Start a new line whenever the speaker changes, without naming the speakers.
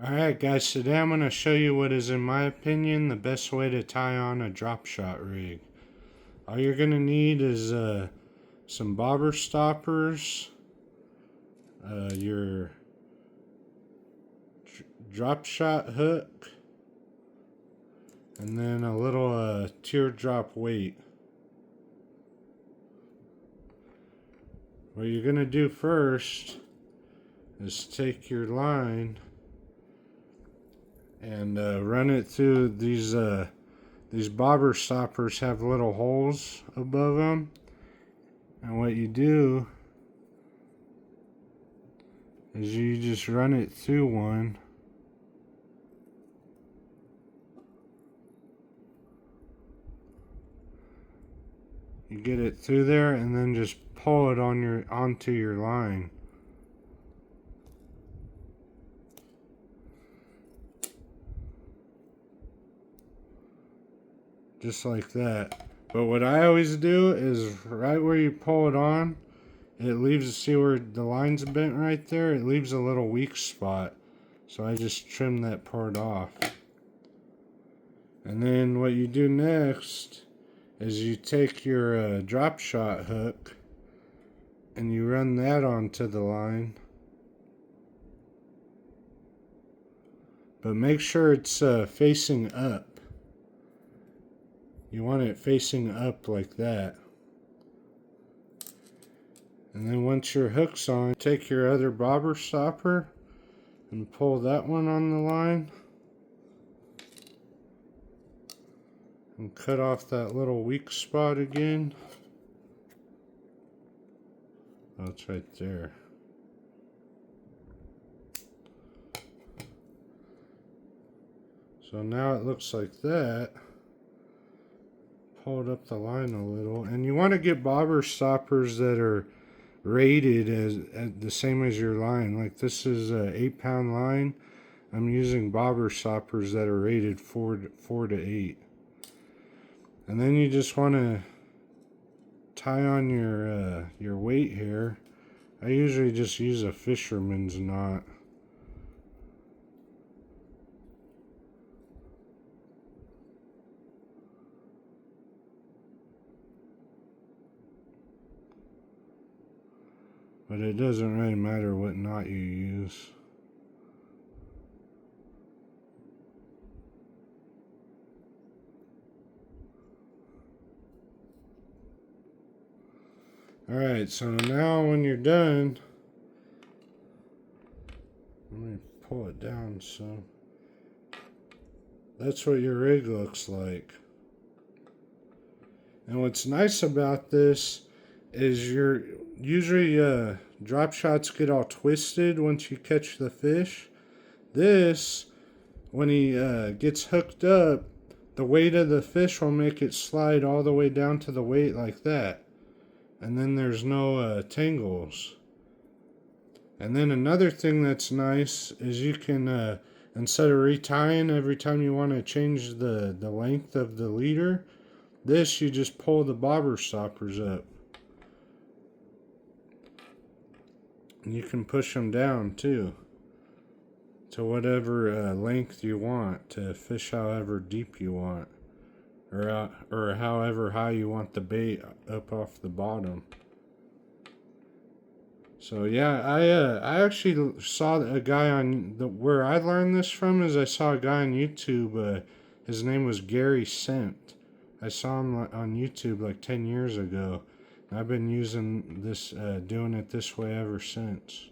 Alright guys, today I'm going to show you what is in my opinion the best way to tie on a drop shot rig. All you're going to need is some bobber stoppers, your drop shot hook, and then a little teardrop weight. What you're going to do first is take your line and run it through these bobber stoppers. Have little holes above them, and what you do is you just run it through one, you get it through there, and then just pull it onto your line. Just like that. But what I always do is right where you pull it on, it leaves, see where the line's bent right there? It leaves a little weak spot. So I just trim that part off. And then what you do next is you take your drop shot hook and you run that onto the line. But make sure it's facing up. You want it facing up like that. And then once your hook's on, take your other bobber stopper and pull that one on the line. And cut off that little weak spot again. Oh, it's right there. So now it looks like that. Pull it up the line a little, and you want to get bobber stoppers that are rated as the same as your line. Like this is a 8-pound line. I'm using bobber stoppers that are rated 4 to 8. And then you just want to tie on your weight here. I usually just use a fisherman's knot. But it doesn't really matter what knot you use. Alright, so now when you're done, let me pull it down so that's what your rig looks like. And what's nice about this is usually drop shots get all twisted once you catch the fish. This, when he gets hooked up, the weight of the fish will make it slide all the way down to the weight like that. And then there's no tangles. And then another thing that's nice is you can, instead of retying every time you want to change the length of the leader, this you just pull the bobber stoppers up. And you can push them down too, to whatever length you want, to fish however deep you want, or however high you want the bait up off the bottom. So yeah, I actually saw a guy on where I learned this from is I saw a guy on YouTube. His name was Gary Sent. I saw him on YouTube like 10 years ago. I've been using this, doing it this way ever since.